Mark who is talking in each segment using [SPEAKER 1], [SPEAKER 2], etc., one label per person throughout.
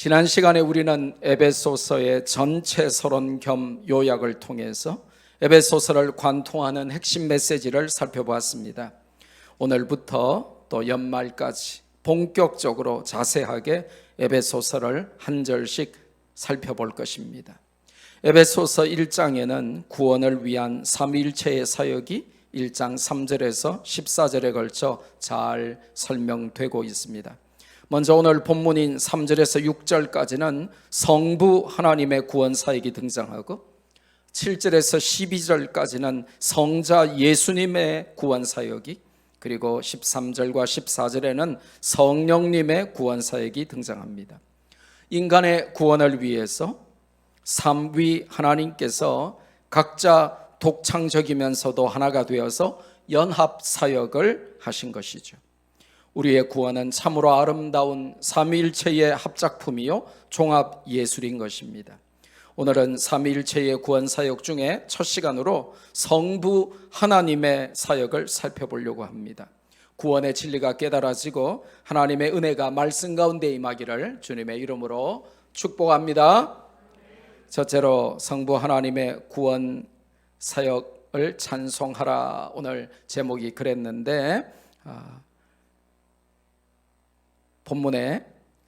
[SPEAKER 1] 지난 시간에 우리는 에베소서의 전체 서론 겸 요약을 통해서 에베소서를 관통하는 핵심 메시지를 살펴보았습니다. 오늘부터 또 연말까지 본격적으로 자세하게 에베소서를 한 절씩 살펴볼 것입니다. 에베소서 1장에는 구원을 위한 삼위일체의 사역이 1장 3절에서 14절에 걸쳐 잘 설명되고 있습니다. 먼저 오늘 본문인 3절에서 6절까지는 성부 하나님의 구원 사역이 등장하고 7절에서 12절까지는 성자 예수님의 구원 사역이, 그리고 13절과 14절에는 성령님의 구원 사역이 등장합니다. 인간의 구원을 위해서 삼위 하나님께서 각자 독창적이면서도 하나가 되어서 연합 사역을 하신 것이죠. 우리의 구원은 참으로 아름다운 삼위일체의 합작품이요 종합 예술인 것입니다. 오늘은 삼위일체의 구원 사역 중에 첫 시간으로 성부 하나님의 사역을 살펴보려고 합니다. 구원의 진리가 깨달아지고 하나님의 은혜가 말씀 가운데 임하기를 주님의 이름으로 축복합니다. 첫째로 성부 하나님의 구원 사역을 찬송하라, 오늘 제목이 그랬는데 본문에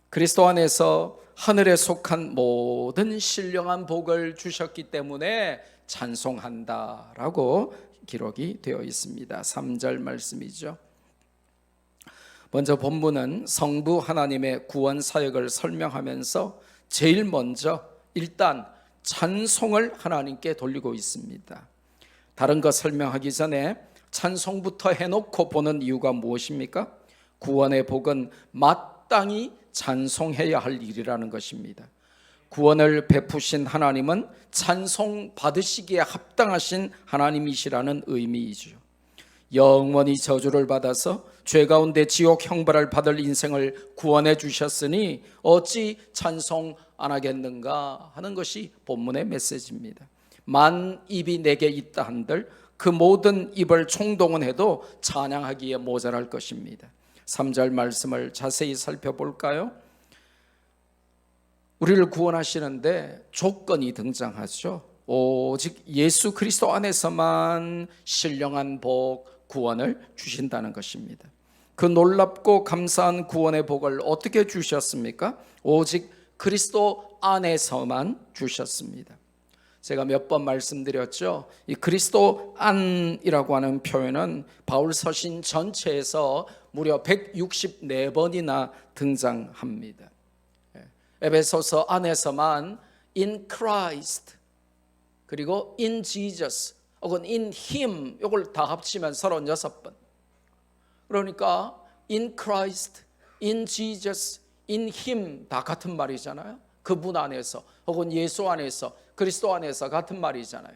[SPEAKER 1] 그리스도 안에서 하늘에 속한 모든 신령한 복을 주셨기 때문에 찬송한다라고 기록이 되어 있습니다. 3절 말씀이죠. 먼저 본문은 성부 하나님의 구원 사역을 설명하면서 제일 먼저 일단 찬송을 하나님께 돌리고 있습니다. 다른 것 설명하기 전에 찬송부터 해놓고 보는 이유가 무엇입니까? 구원의 복은 마땅히 찬송해야 할 일이라는 것입니다. 구원을 베푸신 하나님은 찬송 받으시기에 합당하신 하나님이시라는 의미이죠. 영원히 저주를 받아서 죄 가운데 지옥 형벌을 받을 인생을 구원해 주셨으니 어찌 찬송 안 하겠는가 하는 것이 본문의 메시지입니다. 만 입이 내게 있다 한들 그 모든 입을 총동원해도 찬양하기에 모자랄 것입니다. 3절 말씀을 자세히 살펴볼까요? 우리를 구원하시는데 조건이 등장하죠. 오직 예수 그리스도 안에서만 신령한 복, 구원을 주신다는 것입니다. 그 놀랍고 감사한 구원의 복을 어떻게 주셨습니까? 오직 그리스도 안에서만 주셨습니다. 제가 몇 번 말씀드렸죠. 이 그리스도 안이라고 하는 표현은 바울 서신 전체에서 무려 164번이나 등장합니다. 에베소서 안에서만 in Christ, 그리고 in Jesus, 혹은 in Him, 이걸 다 합치면 36번. 그러니까 in Christ, in Jesus, in Him 다 같은 말이잖아요. 그분 안에서, 혹은 예수 안에서, 그리스도 안에서 같은 말이잖아요.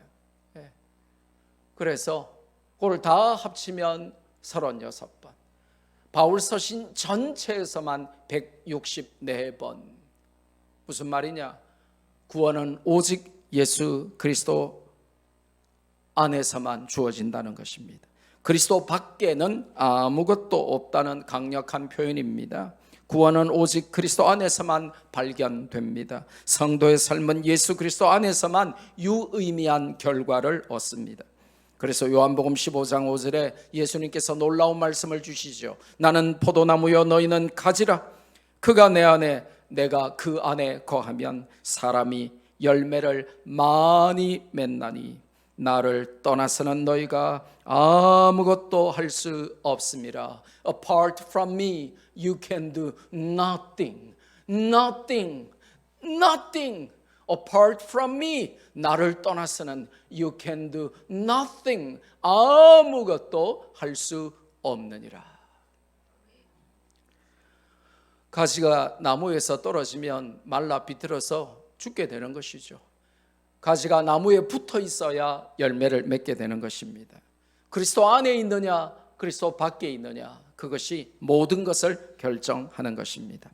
[SPEAKER 1] 그래서 그걸 다 합치면 36번. 바울 서신 전체에서만 164번. 무슨 말이냐? 구원은 오직 예수 그리스도 안에서만 주어진다는 것입니다. 그리스도 밖에는 아무것도 없다는 강력한 표현입니다. 구원은 오직 그리스도 안에서만 발견됩니다. 성도의 삶은 예수 그리스도 안에서만 유의미한 결과를 얻습니다. 그래서 요한복음 15장 5절에 예수님께서 놀라운 말씀을 주시죠. 나는 포도나무여 너희는 가지라. 그가 내 안에 내가 그 안에 거하면 사람이 열매를 많이 맺나니 나를 떠나서는 너희가 아무것도 할 수 없음이라. Apart from me, you can do nothing, nothing, nothing. Apart from me, 나를 떠나서는 you can do nothing, 아무것도 할 수 없느니라. 가지가 나무에서 떨어지면 말라 비틀어서 죽게 되는 것이죠. 가지가 나무에 붙어 있어야 열매를 맺게 되는 것입니다. 그리스도 안에 있느냐, 그리스도 밖에 있느냐, 그것이 모든 것을 결정하는 것입니다.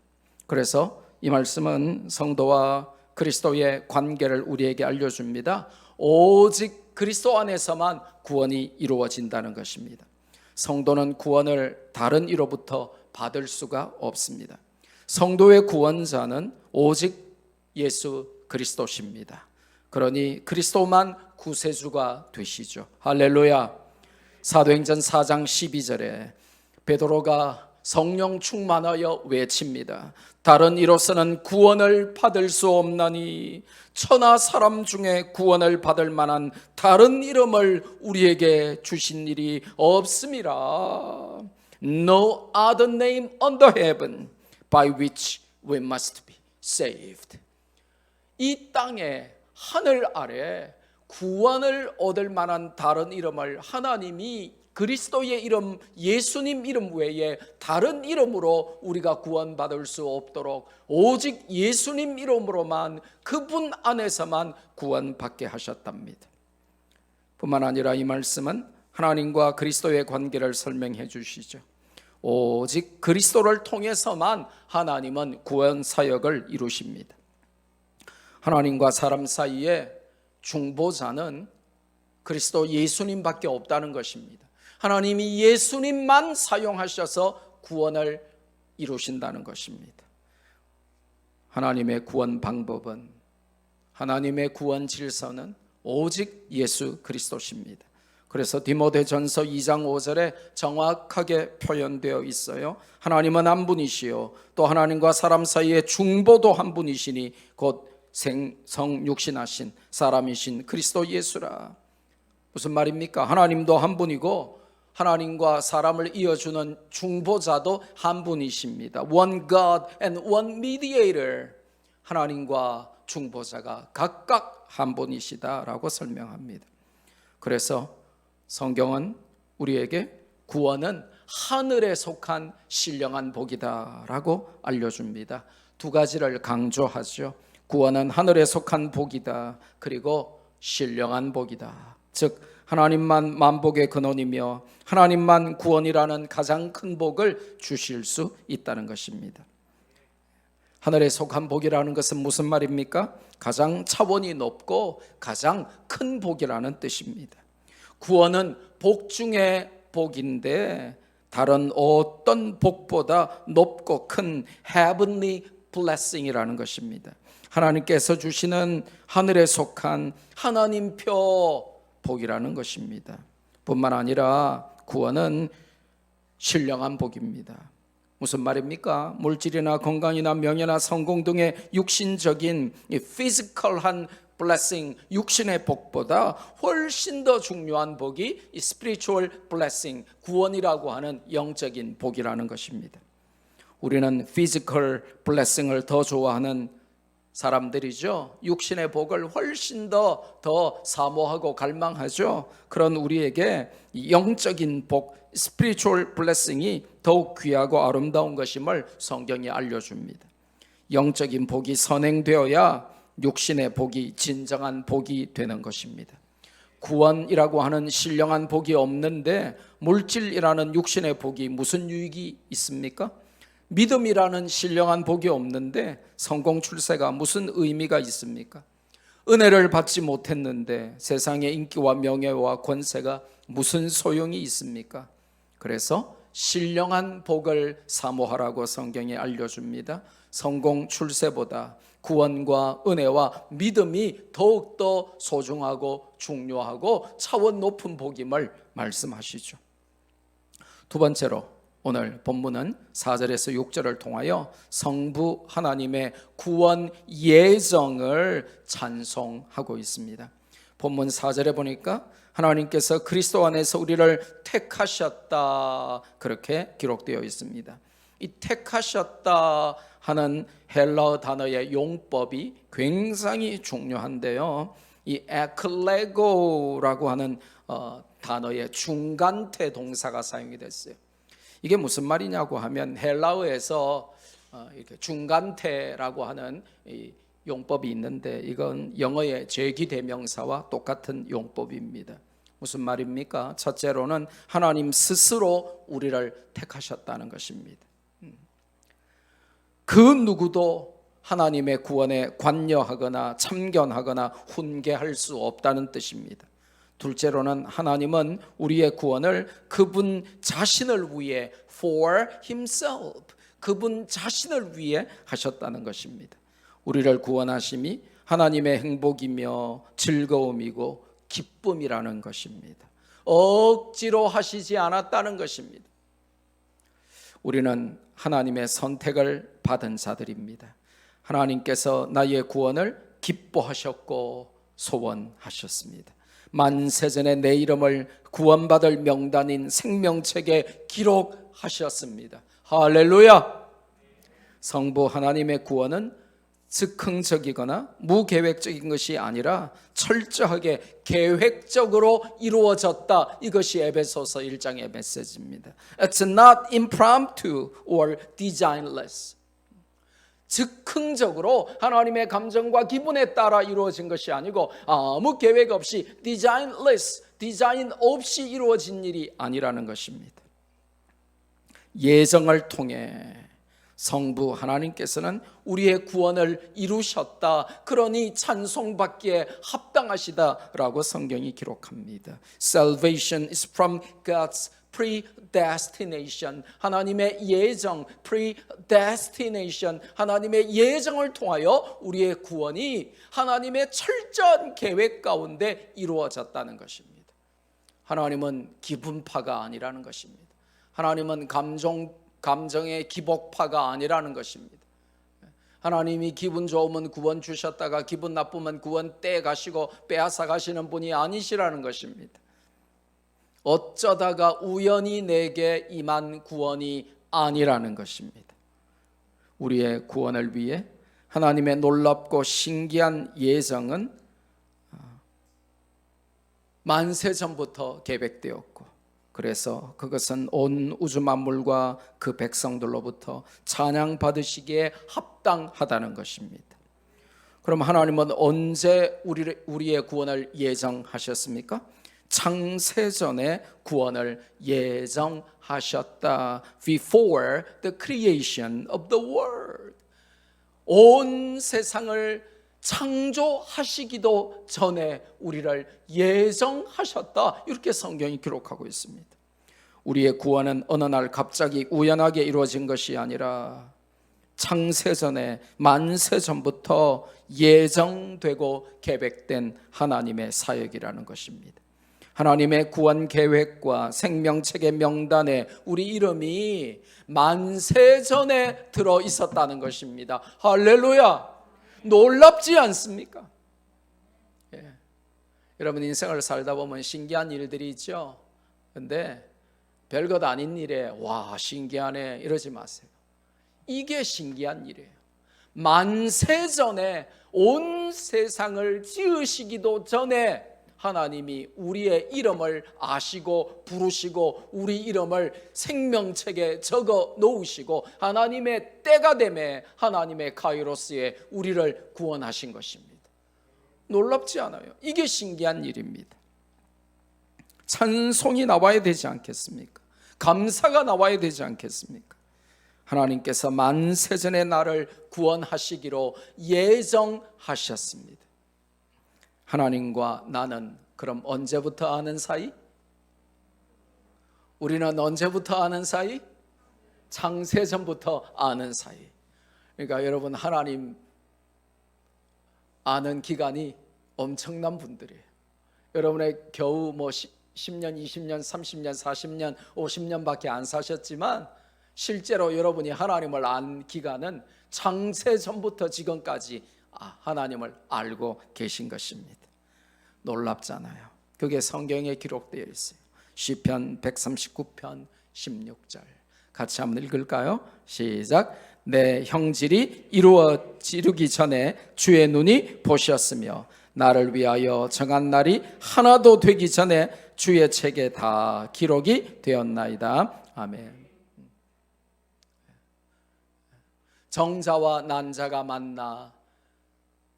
[SPEAKER 1] 그래서 이 말씀은 성도와 그리스도의 관계를 우리에게 알려줍니다. 오직 그리스도 안에서만 구원이 이루어진다는 것입니다. 성도는 구원을 다른 이로부터 받을 수가 없습니다. 성도의 구원자는 오직 예수 그리스도십니다. 그러니 그리스도만 구세주가 되시죠. 할렐루야. 사도행전 4장 12절에 베드로가 성령 충만하여 외칩니다. 다른 이로서는 구원을 받을 수 없나니 천하 사람 중에 구원을 받을 만한 다른 이름을 우리에게 주신 일이 없음이라. No other name under heaven by which we must be saved. 이 땅에 하늘 아래 구원을 얻을 만한 다른 이름을 하나님이 그리스도의 이름, 예수님 이름 외에 다른 이름으로 우리가 구원받을 수 없도록 오직 예수님 이름으로만, 그분 안에서만 구원받게 하셨답니다. 뿐만 아니라 이 말씀은 하나님과 그리스도의 관계를 설명해 주시죠. 오직 그리스도를 통해서만 하나님은 구원 사역을 이루십니다. 하나님과 사람 사이에 중보자는 그리스도 예수님밖에 없다는 것입니다. 하나님이 예수님만 사용하셔서 구원을 이루신다는 것입니다. 하나님의 구원 방법은, 하나님의 구원 질서는 오직 예수 그리스도십니다. 그래서 디모데전서 2장 5절에 정확하게 표현되어 있어요. 하나님은 한 분이시요 또 하나님과 사람 사이의 중보도 한 분이시니 곧 성육신하신 사람이신 그리스도 예수라. 무슨 말입니까? 하나님도 한 분이고 하나님과 사람을 이어주는 중보자도 한 분이십니다. One God and one mediator. 하나님과 중보자가 각각 한 분이시다라고 설명합니다. 그래서 성경은 우리에게 구원은 하늘에 속한 신령한 복이다라고 알려줍니다. 두 가지를 강조하죠. 구원은 하늘에 속한 복이다. 그리고 신령한 복이다. 즉 하나님만 만복의 근원이며 하나님만 구원이라는 가장 큰 복을 주실 수 있다는 것입니다. 하늘에 속한 복이라는 것은 무슨 말입니까? 가장 차원이 높고 가장 큰 복이라는 뜻입니다. 구원은 복 중에 복인데 다른 어떤 복보다 높고 큰 heavenly blessing이라는 것입니다. 하나님께서 주시는 하늘에 속한 하나님표 복이라는 것입니다. 뿐만 아니라 구원은 신령한 복입니다. 무슨 말입니까? 물질이나 건강이나 명예나 성공 등의 육신적인 피지컬한 blessing, 육신의 복보다 훨씬 더 중요한 복이 이 spiritual blessing, 구원이라고 하는 영적인 복이라는 것입니다. 우리는 physical blessing을 더 좋아하는 사람들이죠. 육신의 복을 훨씬 더 사모하고 갈망하죠. 그런 우리에게 영적인 복, spiritual blessing이 더욱 귀하고 아름다운 것임을 성경이 알려줍니다. 영적인 복이 선행되어야 육신의 복이 진정한 복이 되는 것입니다. 구원이라고 하는 신령한 복이 없는데 물질이라는 육신의 복이 무슨 유익이 있습니까? 믿음이라는 신령한 복이 없는데 성공 출세가 무슨 의미가 있습니까? 은혜를 받지 못했는데 세상의 인기와 명예와 권세가 무슨 소용이 있습니까? 그래서 신령한 복을 사모하라고 성경이 알려줍니다. 성공 출세보다 구원과 은혜와 믿음이 더욱더 소중하고 중요하고 차원 높은 복임을 말씀하시죠. 두 번째로 오늘 본문은 4절에서 6절을 통하여 성부 하나님의 구원 예정을 찬송하고 있습니다. 본문 4절에 보니까 하나님께서 그리스도 안에서 우리를 택하셨다 그렇게 기록되어 있습니다. 이 택하셨다 하는 헬라어 단어의 용법이 굉장히 중요한데요. 이 에클레고라고 하는 단어의 중간태 동사가 사용이 됐어요. 이게 무슨 말이냐고 하면 헬라어에서 이렇게 중간태라고 하는 이 용법이 있는데 이건 영어의 제기대명사와 똑같은 용법입니다. 무슨 말입니까? 첫째로는 하나님 스스로 우리를 택하셨다는 것입니다. 그 누구도 하나님의 구원에 관여하거나 참견하거나 훈계할 수 없다는 뜻입니다. 둘째로는 하나님은 우리의 구원을 그분 자신을 위해 for himself, 그분 자신을 위해 하셨다는 것입니다. 우리를 구원하심이 하나님의 행복이며 즐거움이고 기쁨이라는 것입니다. 억지로 하시지 않았다는 것입니다. 우리는 하나님의 선택을 받은 자들입니다. 하나님께서 나의 구원을 기뻐하셨고 소원하셨습니다. 만세전에 내 이름을 구원받을 명단인 생명책에 기록하셨습니다. 할렐루야! 성부 하나님의 구원은 즉흥적이거나 무계획적인 것이 아니라 철저하게 계획적으로 이루어졌다. 이것이 에베소서 1장의 메시지입니다. It's not impromptu or designless. 즉흥적으로 하나님의 감정과 기분에 따라 이루어진 것이 아니고 아무 계획 없이 designless, 디자인 없이 이루어진 일이 아니라는 것입니다. 예정을 통해 성부 하나님께서는 우리의 구원을 이루셨다. 그러니 찬송받기에 합당하시다라고 성경이 기록합니다. Salvation is from God's predestination. 하나님의 예정, predestination. 하나님의 예정을 통하여 우리의 구원이 하나님의 철저한 계획 가운데 이루어졌다는 것입니다. 하나님은 기분파가 아니라는 것입니다. 하나님은 감정의 기복파가 아니라는 것입니다. 하나님이 기분 좋으면 구원 주셨다가 기분 나쁘면 구원 떼가시고 빼앗아 가시는 분이 아니시라는 것입니다. 어쩌다가 우연히 내게 임한 구원이 아니라는 것입니다. 우리의 구원을 위해 하나님의 놀랍고 신기한 예정은 만세 전부터 계획되었고, 그래서 그것은 온 우주 만물과 그 백성들로부터 찬양 받으시기에 합당하다는 것입니다. 그럼 하나님은 언제 우리의 구원을 예정하셨습니까? 창세전에 구원을 예정하셨다. Before the creation of the world. 온 세상을 창조하시기도 전에 우리를 예정하셨다. 이렇게 성경이 기록하고 있습니다. 우리의 구원은 어느 날 갑자기 우연하게 이루어진 것이 아니라 창세전에 만세전부터 예정되고 계획된 하나님의 사역이라는 것입니다. 하나님의 구원 계획과 생명책의 명단에 우리 이름이 만세전에 들어 있었다는 것입니다. 할렐루야! 놀랍지 않습니까? 예. 여러분 인생을 살다 보면 신기한 일들이 있죠. 그런데 별것 아닌 일에 와 신기하네 이러지 마세요. 이게 신기한 일이에요. 만세전에 온 세상을 지으시기도 전에 하나님이 우리의 이름을 아시고 부르시고 우리 이름을 생명책에 적어 놓으시고 하나님의 때가 되매 하나님의 카이로스에 우리를 구원하신 것입니다. 놀랍지 않아요? 이게 신기한 일입니다. 찬송이 나와야 되지 않겠습니까? 감사가 나와야 되지 않겠습니까? 하나님께서 만세전에 나를 구원하시기로 예정하셨습니다. 하나님과 나는 그럼 언제부터 아는 사이? 우리는 언제부터 아는 사이? 창세전부터 아는 사이. 그러니까 여러분 하나님 아는 기간이 엄청난 분들이에요. 여러분의 겨우 10년, 20년, 30년, 40년, 50년밖에 안 사셨지만 실제로 여러분이 하나님을 안 기간은 창세전부터 지금까지 하나님을 알고 계신 것입니다. 놀랍잖아요. 그게 성경에 기록되어 있어요. 시편 139편 16절 같이 한번 읽을까요? 시작. 내 형질이 이루기 전에 주의 눈이 보셨으며 나를 위하여 정한 날이 하나도 되기 전에 주의 책에 다 기록이 되었나이다. 아멘. 정자와 난자가 만나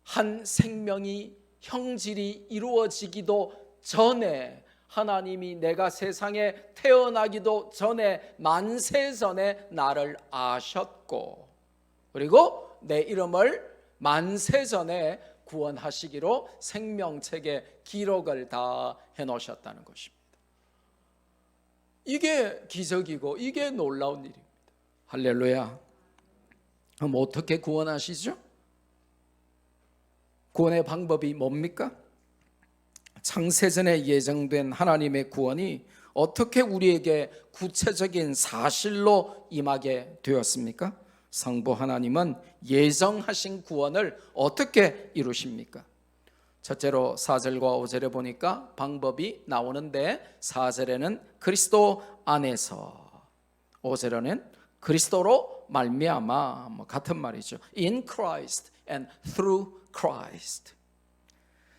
[SPEAKER 1] 한 생명이 형질이 이루어지기도 전에 하나님이 내가 세상에 태어나기도 전에 만세 전에 나를 아셨고 그리고 내 이름을 만세 전에 구원하시기로 생명책에 기록을 다 해놓으셨다는 것입니다. 이게 기적이고 이게 놀라운 일입니다. 할렐루야. 그럼 어떻게 구원하시죠? 구원의 방법이 뭡니까? 창세전에 예정된 하나님의 구원이 어떻게 우리에게 구체적인 사실로 임하게 되었습니까? 성부 하나님은 예정하신 구원을 어떻게 이루십니까? 첫째로 4절과 5절에 보니까 방법이 나오는데 4절에는 그리스도 안에서, 5절에는 그리스도로 말미암아, 같은 말이죠. In Christ and through Christ.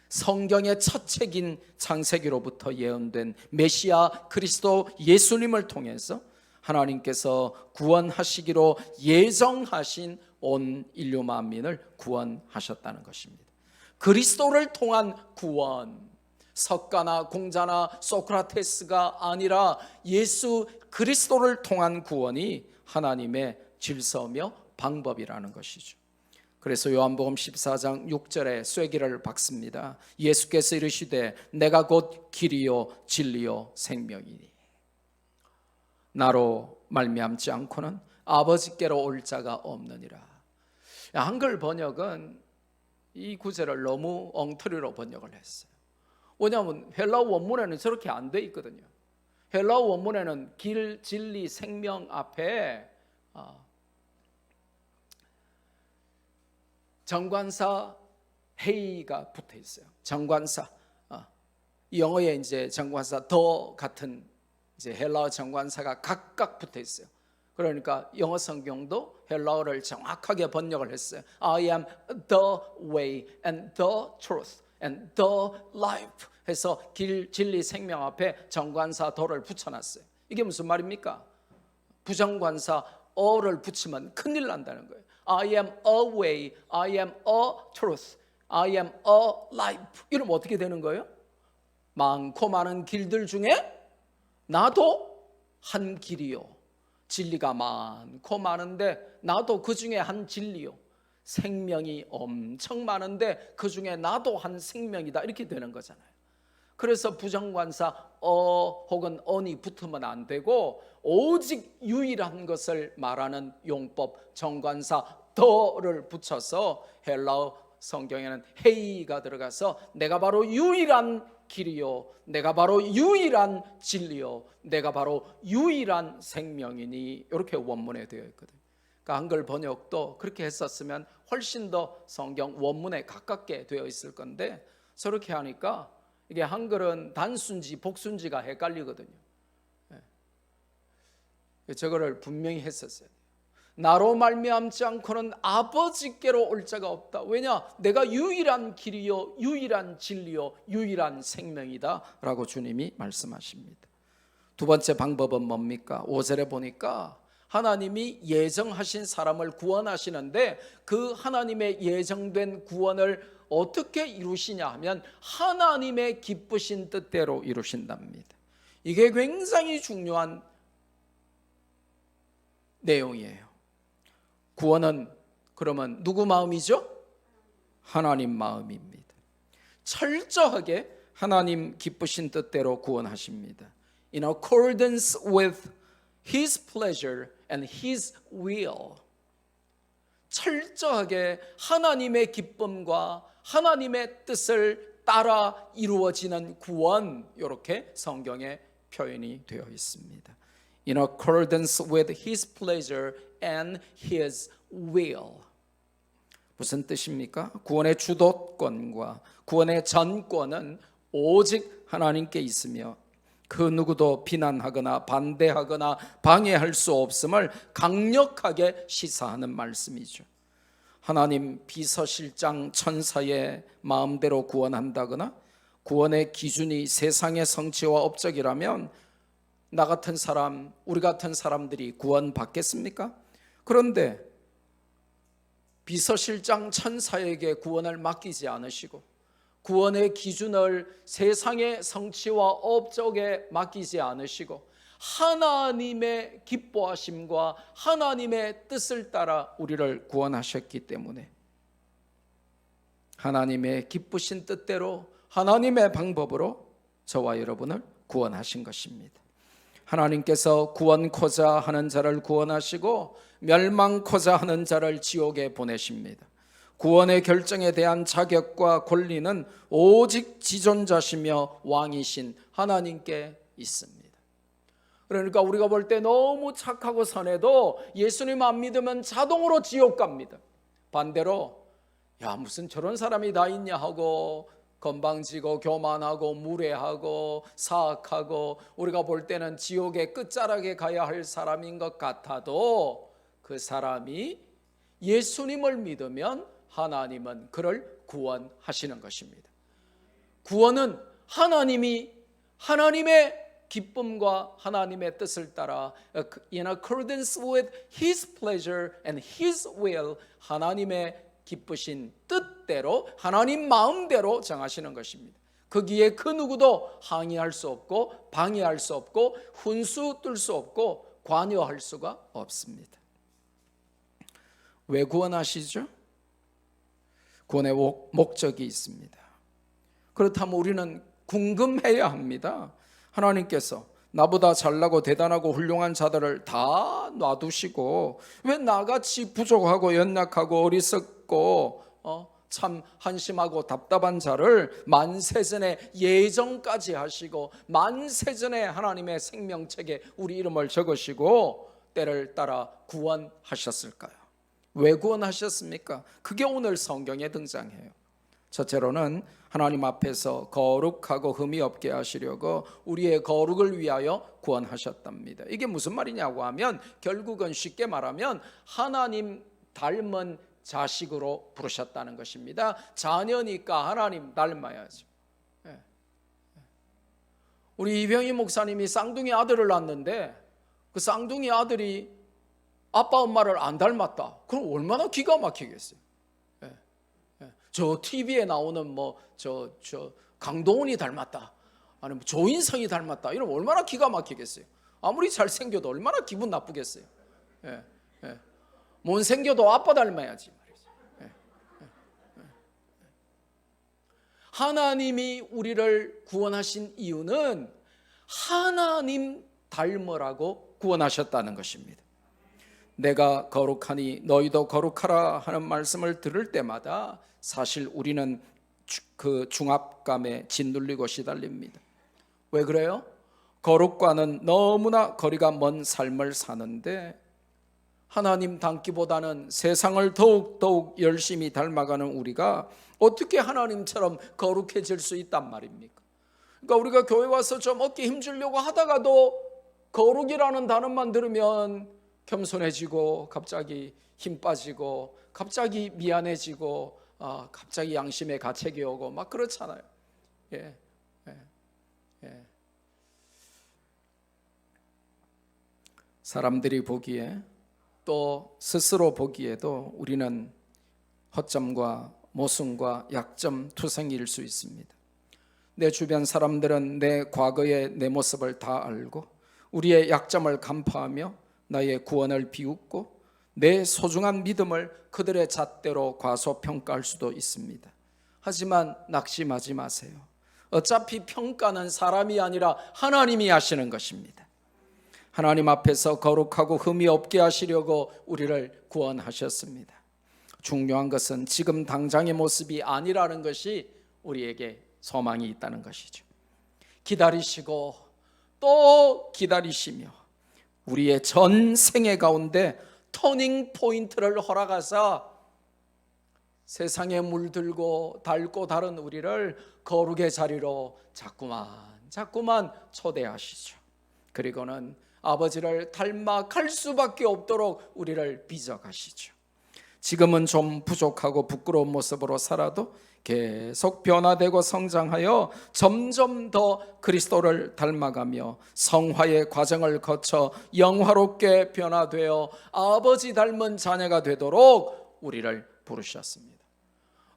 [SPEAKER 1] 성경의 첫 책인 창세기로부터 예언된 메시아 그리스도 예수님을 통해서 하나님께서 구원하시기로 예정하신 온 인류 만민을 구원하셨다는 것입니다. 그리스도를 통한 구원, 석가나 공자나 소크라테스가 아니라 예수 그리스도를 통한 구원이 하나님의 질서며 방법이라는 것이죠. 그래서 요한복음 14장 6절에 쐐기를 박습니다. 예수께서 이르시되 내가 곧 길이요 진리요 생명이니 나로 말미암지 않고는 아버지께로 올 자가 없느니라. 한글 번역은 이 구절을 너무 엉터리로 번역을 했어요. 왜냐하면 헬라어 원문에는 저렇게 안 돼 있거든요. 헬라어 원문에는 길, 진리, 생명 앞에 정관사 헤이가 붙어 있어요. 정관사. 영어에 이제 정관사 더 같은 이제 헬라어 정관사가 각각 붙어 있어요. 그러니까 영어 성경도 헬라어를 정확하게 번역을 했어요. I am the way and the truth and the life 해서 길, 진리, 생명 앞에 정관사 더를 붙여놨어요. 이게 무슨 말입니까? 부정관사 어를 붙이면 큰일 난다는 거예요. I am a way, I am a truth, I am a life. 이러면 어떻게 되는 거예요? 많고 많은 길들 중에 나도 한 길이요. 진리가 많고 많은데 나도 그 중에 한 진리요. 생명이 엄청 많은데 그 중에 나도 한 생명이다. 이렇게 되는 거잖아요. 그래서 부정관사 혹은 언이 붙으면 안 되고 오직 유일한 것을 말하는 용법 정관사 더를 붙여서 헬라어 성경에는 헤이가 들어가서 내가 바로 유일한 길이요, 내가 바로 유일한 진리요, 내가 바로 유일한 생명이니 이렇게 원문에 되어 있거든요. 그러니까 한글 번역도 그렇게 했었으면 훨씬 더 성경 원문에 가깝게 되어 있을 건데 저렇게 하니까 이게 한글은 단순지 복순지가 헷갈리거든요. 저거를 분명히 했었어요. 나로 말미암지 않고는 아버지께로 올 자가 없다. 왜냐? 내가 유일한 길이요, 유일한 진리요, 유일한 생명이다 라고 주님이 말씀하십니다. 두 번째 방법은 뭡니까? 5절에 보니까 하나님이 예정하신 사람을 구원하시는데 그 하나님의 예정된 구원을 어떻게 이루시냐 하면 하나님의 기쁘신 뜻대로 이루신답니다. 이게 굉장히 중요한 내용이에요. 구원은 그러면 누구 마음이죠? 하나님 마음입니다. 철저하게 하나님 기쁘신 뜻대로 구원하십니다. In accordance with His pleasure and His will. 철저하게 하나님의 기쁨과 하나님의 뜻을 따라 이루어지는 구원, 이렇게 성경에 표현이 되어 있습니다. In accordance with His pleasure and His will. 무슨 뜻입니까? 구원의 주도권과 구원의 전권은 오직 하나님께 있으며 그 누구도 비난하거나 반대하거나 방해할 수 없음을 강력하게 시사하는 말씀이죠. 하나님 비서실장 천사의 마음대로 구원한다거나 구원의 기준이 세상의 성취와 업적이라면 나 같은 사람, 우리 같은 사람들이 구원받겠습니까? 그런데 비서실장 천사에게 구원을 맡기지 않으시고 구원의 기준을 세상의 성취와 업적에 맡기지 않으시고 하나님의 기뻐하심과 하나님의 뜻을 따라 우리를 구원하셨기 때문에 하나님의 기쁘신 뜻대로 하나님의 방법으로 저와 여러분을 구원하신 것입니다. 하나님께서 구원코자 하는 자를 구원하시고 멸망코자 하는 자를 지옥에 보내십니다. 구원의 결정에 대한 자격과 권리는 오직 지존자시며 왕이신 하나님께 있습니다. 그러니까 우리가 볼 때 너무 착하고 선해도 예수님 안 믿으면 자동으로 지옥 갑니다. 반대로 야 무슨 저런 사람이 다 있냐 하고 건방지고 교만하고 무례하고 사악하고 우리가 볼 때는 지옥의 끝자락에 가야 할 사람인 것 같아도 그 사람이 예수님을 믿으면 하나님은 그를 구원하시는 것입니다. 구원은 하나님이 하나님의 기쁨과 하나님의 뜻을 따라 in accordance with His pleasure and His will 하나님의 기쁘신 뜻대로 하나님 마음대로 정하시는 것입니다. 거기에 그 누구도 항의할 수 없고 방해할 수 없고 훈수 뜰 수 없고 관여할 수가 없습니다. 왜 구원하시죠? 구원의 목적이 있습니다. 그렇다면 우리는 궁금해야 합니다. 하나님께서 나보다 잘나고 대단하고 훌륭한 자들을 다 놔두시고 왜 나같이 부족하고 연약하고 어리석고 참 한심하고 답답한 자를 만세전에 예정까지 하시고 만세전에 하나님의 생명책에 우리 이름을 적으시고 때를 따라 구원하셨을까요? 왜 구원하셨습니까? 그게 오늘 성경에 등장해요. 첫째로는 하나님 앞에서 거룩하고 흠이 없게 하시려고 우리의 거룩을 위하여 구원하셨답니다. 이게 무슨 말이냐고 하면 결국은 쉽게 말하면 하나님 닮은 자식으로 부르셨다는 것입니다. 자녀니까 하나님 닮아야죠. 우리 이병희 목사님이 쌍둥이 아들을 낳았는데 그 쌍둥이 아들이 아빠 엄마를 안 닮았다. 그럼 얼마나 기가 막히겠어요. 저 TV에 나오는 저 강동원이 닮았다, 아니면 조인성이 닮았다, 이러면 얼마나 기가 막히겠어요. 아무리 잘생겨도 얼마나 기분 나쁘겠어요. 못생겨도 아빠 닮아야지 말이죠. 하나님이 우리를 구원하신 이유는 하나님 닮으라고 구원하셨다는 것입니다. 내가 거룩하니 너희도 거룩하라 하는 말씀을 들을 때마다 사실 우리는 그 중압감에 짓눌리고 시달립니다. 왜 그래요? 거룩과는 너무나 거리가 먼 삶을 사는데 하나님 닮기보다는 세상을 더욱 열심히 닮아가는 우리가 어떻게 하나님처럼 거룩해질 수 있단 말입니까? 그러니까 우리가 교회 와서 좀 어깨 힘주려고 하다가도 거룩이라는 단어만 들으면 겸손해지고 갑자기 힘 빠지고 갑자기 미안해지고 갑자기 양심의 가책이 오고 막 그렇잖아요. 사람들이 보기에 또 스스로 보기에도 우리는 허점과 모순과 약점 투성이일 수 있습니다. 내 주변 사람들은 내 과거의 내 모습을 다 알고 우리의 약점을 간파하며 나의 구원을 비웃고 내 소중한 믿음을 그들의 잣대로 과소평가할 수도 있습니다. 하지만 낙심하지 마세요. 어차피 평가는 사람이 아니라 하나님이 하시는 것입니다. 하나님 앞에서 거룩하고 흠이 없게 하시려고 우리를 구원하셨습니다. 중요한 것은 지금 당장의 모습이 아니라는 것이 우리에게 소망이 있다는 것이죠. 기다리시고 또 기다리시며 우리의 전 생애 가운데 터닝 포인트를 허락하사 세상에 물들고 닳고 다른 우리를 거룩의 자리로 자꾸만 초대하시죠. 그리고는 아버지를 닮아갈 수밖에 없도록 우리를 빚어가시죠. 지금은 좀 부족하고 부끄러운 모습으로 살아도 계속 변화되고 성장하여 점점 더 그리스도를 닮아가며 성화의 과정을 거쳐 영화롭게 변화되어 아버지 닮은 자녀가 되도록 우리를 부르셨습니다.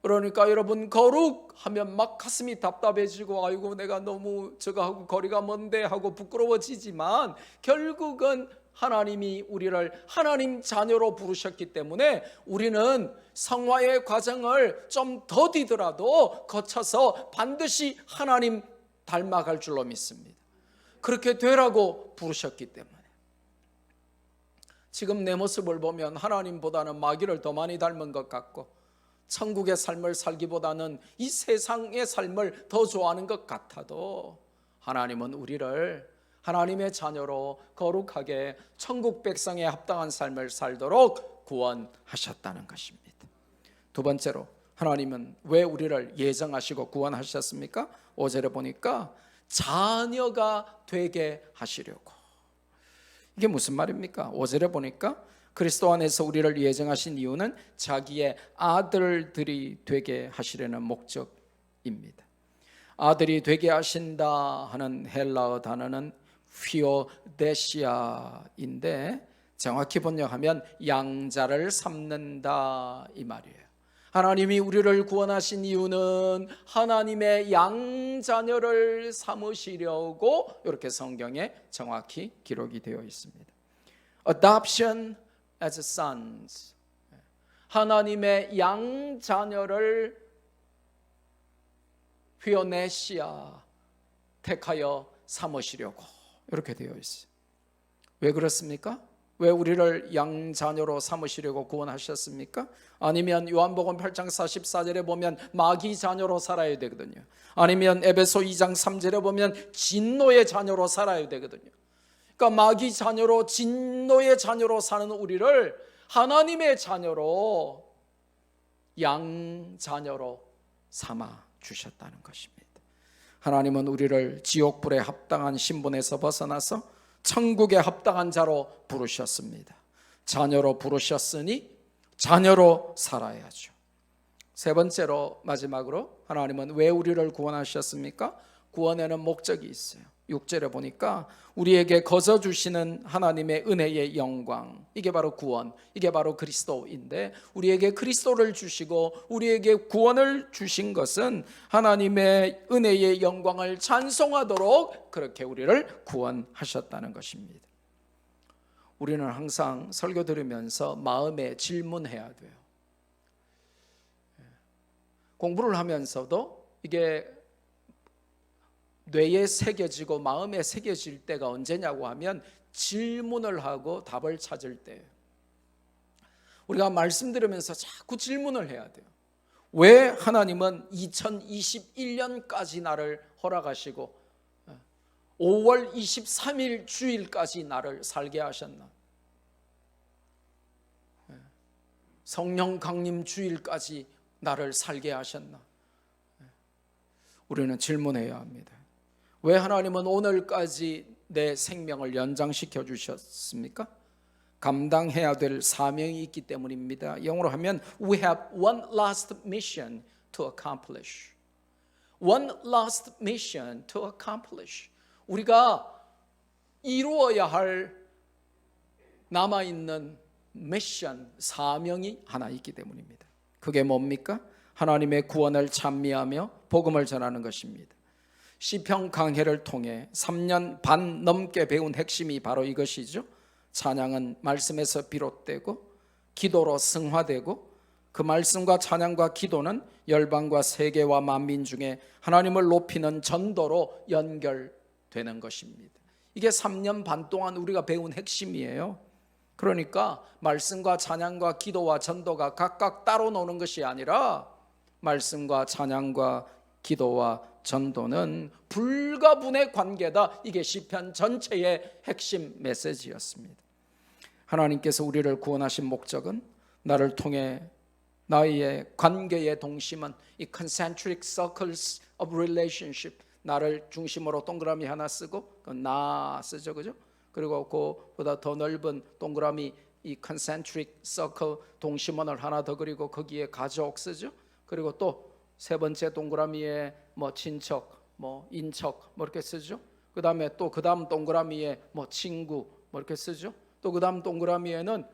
[SPEAKER 1] 그러니까 여러분 거룩하면 막 가슴이 답답해지고 아이고 내가 너무 저거하고 거리가 먼데 하고 부끄러워지지만 결국은 하나님이 우리를 하나님 자녀로 부르셨기 때문에 우리는 성화의 과정을 좀 더디더라도 거쳐서 반드시 하나님 닮아갈 줄로 믿습니다. 그렇게 되라고 부르셨기 때문에. 지금 내 모습을 보면 하나님보다는 마귀를 더 많이 닮은 것 같고 천국의 삶을 살기보다는 이 세상의 삶을 더 좋아하는 것 같아도 하나님은 우리를 하나님의 자녀로 거룩하게 천국 백성에 합당한 삶을 살도록 구원하셨다는 것입니다. 두 번째로 하나님은 왜 우리를 예정하시고 구원하셨습니까? 5절에 보니까 자녀가 되게 하시려고. 이게 무슨 말입니까? 5절에 보니까 그리스도 안에서 우리를 예정하신 이유는 자기의 아들들이 되게 하시려는 목적입니다. 아들이 되게 하신다 하는 헬라어 단어는 휘오데시아인데 정확히 번역하면 양자를 삼는다 이 말이에요. 하나님이 우리를 구원하신 이유는 하나님의 양자녀를 삼으시려고 이렇게 성경에 정확히 기록이 되어 있습니다. Adoption as sons. 하나님의 양자녀를 휘오네시아 택하여 삼으시려고 이렇게 되어 있어요. 왜 그렇습니까? 왜 우리를 양자녀로 삼으시려고 구원하셨습니까? 아니면 요한복음 8장 44절에 보면 마귀 자녀로 살아야 되거든요. 아니면 에베소 2장 3절에 보면 진노의 자녀로 살아야 되거든요. 그러니까 마귀 자녀로 진노의 자녀로 사는 우리를 하나님의 자녀로 양자녀로 삼아 주셨다는 것입니다. 하나님은 우리를 지옥불에 합당한 신분에서 벗어나서 천국에 합당한 자로 부르셨습니다. 자녀로 부르셨으니 자녀로 살아야죠. 세 번째로 마지막으로 하나님은 왜 우리를 구원하셨습니까? 구원에는 목적이 있어요. 6절에 보니까 우리에게 거저 주시는 하나님의 은혜의 영광, 이게 바로 구원, 이게 바로 그리스도인데 우리에게 그리스도를 주시고 우리에게 구원을 주신 것은 하나님의 은혜의 영광을 찬송하도록 그렇게 우리를 구원하셨다는 것입니다. 우리는 항상 설교 들으면서 마음에 질문해야 돼요. 공부를 하면서도 이게 뇌에 새겨지고 마음에 새겨질 때가 언제냐고 하면 질문을 하고 답을 찾을 때예요. 우리가 말씀 들으면서 자꾸 질문을 해야 돼요. 왜 하나님은 2021년까지 나를 허락하시고 5월 23일 주일까지 나를 살게 하셨나? 성령 강림 주일까지 나를 살게 하셨나? 우리는 질문해야 합니다. 왜 하나님은 오늘까지 내 생명을 연장시켜 주셨습니까? 감당해야 될 사명이 있기 때문입니다. 영어로 하면 We have one last mission to accomplish. One last mission to accomplish. 우리가 이루어야 할 남아있는 미션, 사명이 하나 있기 때문입니다. 그게 뭡니까? 하나님의 구원을 찬미하며 복음을 전하는 것입니다. 시편 강해를 통해 3년 반 넘게 배운 핵심이 바로 이것이죠. 찬양은 말씀에서 비롯되고 기도로 승화되고 그 말씀과 찬양과 기도는 열방과 세계와 만민 중에 하나님을 높이는 전도로 연결되는 것입니다. 이게 3년 반 동안 우리가 배운 핵심이에요. 그러니까 말씀과 찬양과 기도와 전도가 각각 따로 노는 것이 아니라 말씀과 찬양과 기도와 전도는 불가분의 관계다. 이게 시편 전체의 핵심 메시지였습니다. 하나님께서 우리를 구원하신 목적은 나를 통해 나의 관계의 동심은 이 concentric circles of relationship, 나를 중심으로 동그라미 하나 쓰고 나 쓰죠, 그죠? 그리고 그보다 더 넓은 동그라미 이 concentric circle 동심원을 하나 더 그리고 거기에 가족 쓰죠. 그리고 또 세 번째 동그라미에 뭐 친척, 뭐 인척 뭐 이렇게 쓰죠. 그다음에 또 그다음 동그라미에 뭐 친구 뭐 이렇게 쓰죠. 또 그다음 동그라미에는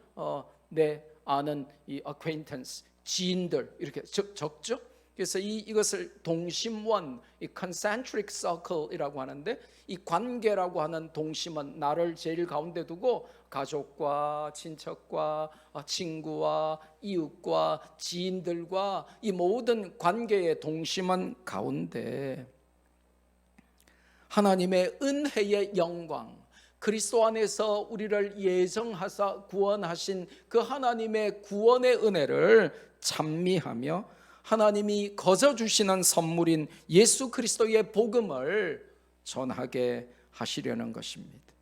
[SPEAKER 1] 내 아는 이 acquaintance 지인들 이렇게 적죠. 그래서 이것을 동심원, 이 concentric circle이라고 하는데 이 관계라고 하는 동심은 나를 제일 가운데 두고 가족과 친척과 친구와 이웃과 지인들과 이 모든 관계의 동심은 가운데 하나님의 은혜의 영광, 그리스도 안에서 우리를 예정하사 구원하신 그 하나님의 구원의 은혜를 찬미하며 하나님이 거저 주시는 선물인 예수 그리스도의 복음을 전하게 하시려는 것입니다.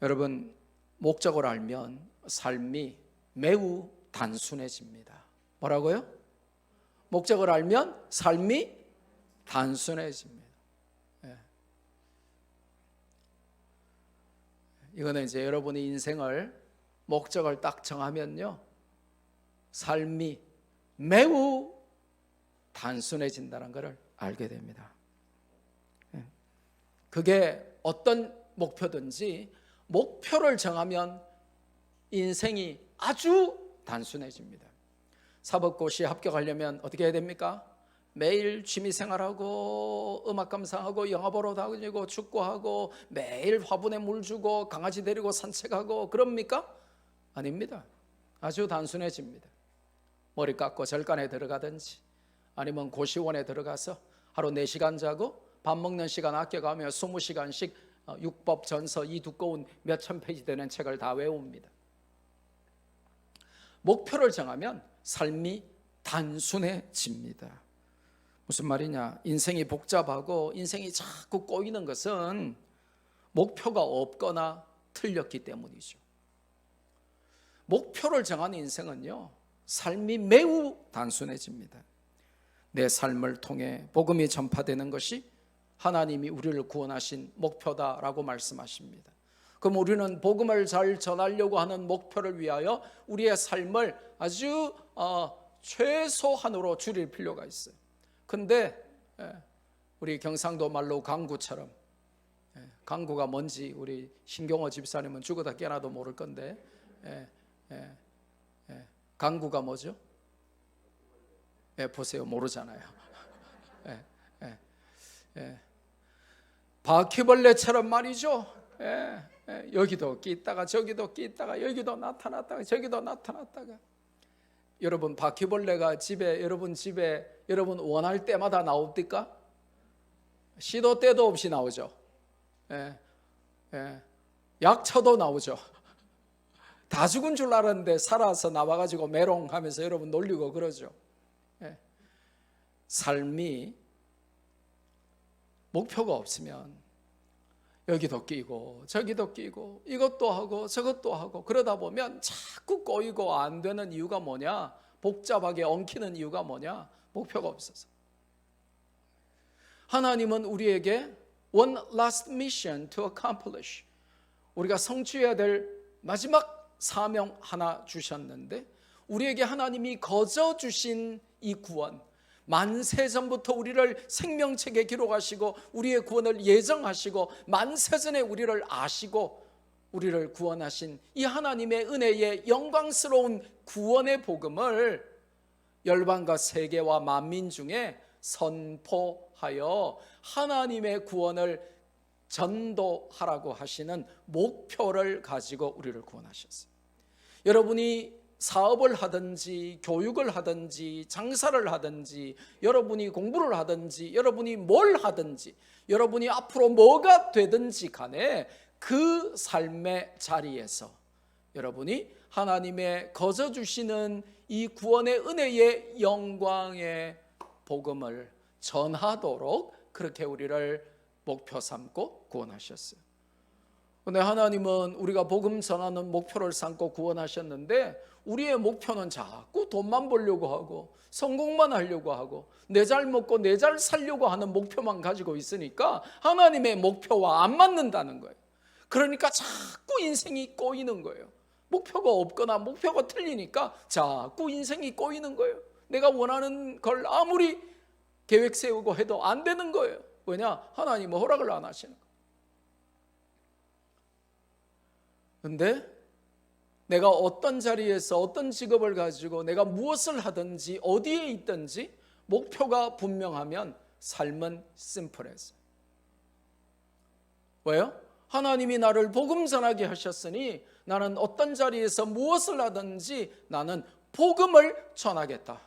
[SPEAKER 1] 여러분, 목적을 알면 삶이 매우 단순해집니다. 뭐라고요? 목적을 알면 삶이 단순해집니다. 이거는 이제 여러분의 인생을 목적을 딱 정하면요, 삶이 매우 단순해진다는 것을 알게 됩니다. 그게 어떤 목표든지 목표를 정하면 인생이 아주 단순해집니다. 사법고시 합격하려면 어떻게 해야 됩니까? 매일 취미생활하고 음악 감상하고 영화 보러 다니고 축구하고 매일 화분에 물 주고 강아지 데리고 산책하고 그럽니까? 아닙니다. 아주 단순해집니다. 머리 깎고 절간에 들어가든지 아니면 고시원에 들어가서 하루 4시간 자고 밥 먹는 시간 아껴가며 20시간씩 육법 전서 이 두꺼운 몇천 페이지 되는 책을 다 외웁니다. 목표를 정하면 삶이 단순해집니다. 무슨 말이냐? 인생이 복잡하고 인생이 자꾸 꼬이는 것은 목표가 없거나 틀렸기 때문이죠. 목표를 정한 인생은요, 삶이 매우 단순해집니다. 내 삶을 통해 복음이 전파되는 것이 하나님이 우리를 구원하신 목표다라고 말씀하십니다. 그럼 우리는 복음을 잘 전하려고 하는 목표를 위하여 우리의 삶을 아주 최소한으로 줄일 필요가 있어요. 근데 우리 경상도 말로 강구처럼, 강구가 뭔지 우리 신경호 집사님은 죽어다 깨나도 모를 건데, 강구가 뭐죠? 보세요, 모르잖아요. 바퀴벌레처럼 말이죠. 여기도 끼있다가 저기도 끼있다가 여기도 나타났다가 저기도 나타났다가. 여러분, 바퀴벌레가 여러분 집에 여러분 원할 때마다 나옵니까? 시도 때도 없이 나오죠. 약초도 나오죠. 다 죽은 줄 알았는데 살아서 나와가지고 메롱하면서 여러분 놀리고 그러죠. 삶이 목표가 없으면 여기도 끼고 저기도 끼고 이것도 하고 저것도 하고 그러다 보면 자꾸 꼬이고 안 되는 이유가 뭐냐? 복잡하게 엉키는 이유가 뭐냐? 목표가 없어서. 하나님은 우리에게 one last mission to accomplish, 우리가 성취해야 될 마지막 사명 하나 주셨는데, 우리에게 하나님이 거저 주신 이 구원, 만세 전부터 우리를 생명책에 기록하시고 우리의 구원을 예정하시고 만세 전에 우리를 아시고 우리를 구원하신 이 하나님의 은혜의 영광스러운 구원의 복음을 열방과 세계와 만민 중에 선포하여 하나님의 구원을 전도하라고 하시는 목표를 가지고 우리를 구원하셨어요. 여러분이 사업을 하든지 교육을 하든지 장사를 하든지 여러분이 공부를 하든지 여러분이 뭘 하든지 여러분이 앞으로 뭐가 되든지 간에 그 삶의 자리에서 여러분이 하나님의 거저 주시는 이 구원의 은혜의 영광의 복음을 전하도록 그렇게 우리를 목표 삼고 구원하셨어요. 근데 하나님은 우리가 복음 전하는 목표를 삼고 구원하셨는데 우리의 목표는 자꾸 돈만 벌려고 하고 성공만 하려고 하고 내 잘 먹고 내 잘 살려고 하는 목표만 가지고 있으니까 하나님의 목표와 안 맞는다는 거예요. 그러니까 자꾸 인생이 꼬이는 거예요. 목표가 없거나 목표가 틀리니까 자꾸 인생이 꼬이는 거예요. 내가 원하는 걸 아무리 계획 세우고 해도 안 되는 거예요. 왜냐? 하나님은 허락을 안 하시는 거예요. 근데 내가 어떤 자리에서 어떤 직업을 가지고 내가 무엇을 하든지 어디에 있든지 목표가 분명하면 삶은 심플해져요. 왜요? 하나님이 나를 복음 전하게 하셨으니 나는 어떤 자리에서 무엇을 하든지 나는 복음을 전하겠다.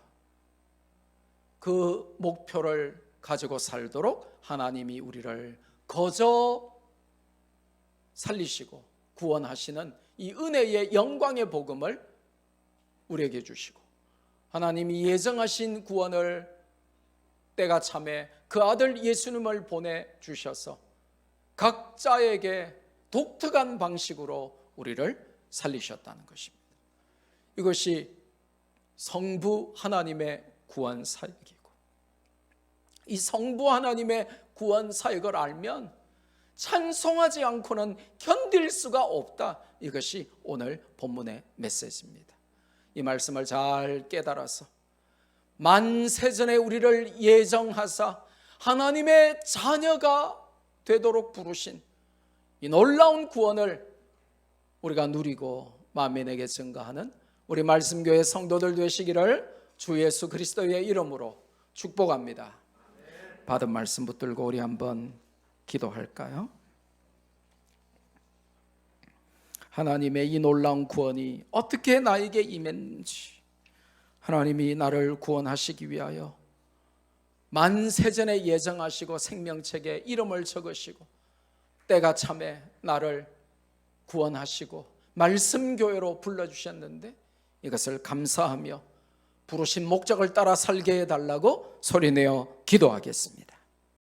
[SPEAKER 1] 그 목표를 가지고 살도록 하나님이 우리를 거저 살리시고 구원하시는 이 은혜의 영광의 복음을 우리에게 주시고, 하나님이 예정하신 구원을 때가 참에 그 아들 예수님을 보내주셔서 각자에게 독특한 방식으로 우리를 살리셨다는 것입니다. 이것이 성부 하나님의 구원 사역이고, 이 성부 하나님의 구원 사역을 알면 찬송하지 않고는 견딜 수가 없다. 이것이 오늘 본문의 메시지입니다. 이 말씀을 잘 깨달아서 만세전에 우리를 예정하사 하나님의 자녀가 되도록 부르신 이 놀라운 구원을 우리가 누리고 만민에게 증거하는 우리 말씀교회 성도들 되시기를 주 예수 그리스도의 이름으로 축복합니다. 받은 말씀 붙들고 우리 한번 기도할까요? 하나님의 이 놀라운 구원이 어떻게 나에게 임했는지, 하나님이 나를 구원하시기 위하여 만세전에 예정하시고 생명책에 이름을 적으시고 때가 참에 나를 구원하시고 말씀교회로 불러주셨는데, 이것을 감사하며 부르신 목적을 따라 살게 해달라고 소리내어 기도하겠습니다.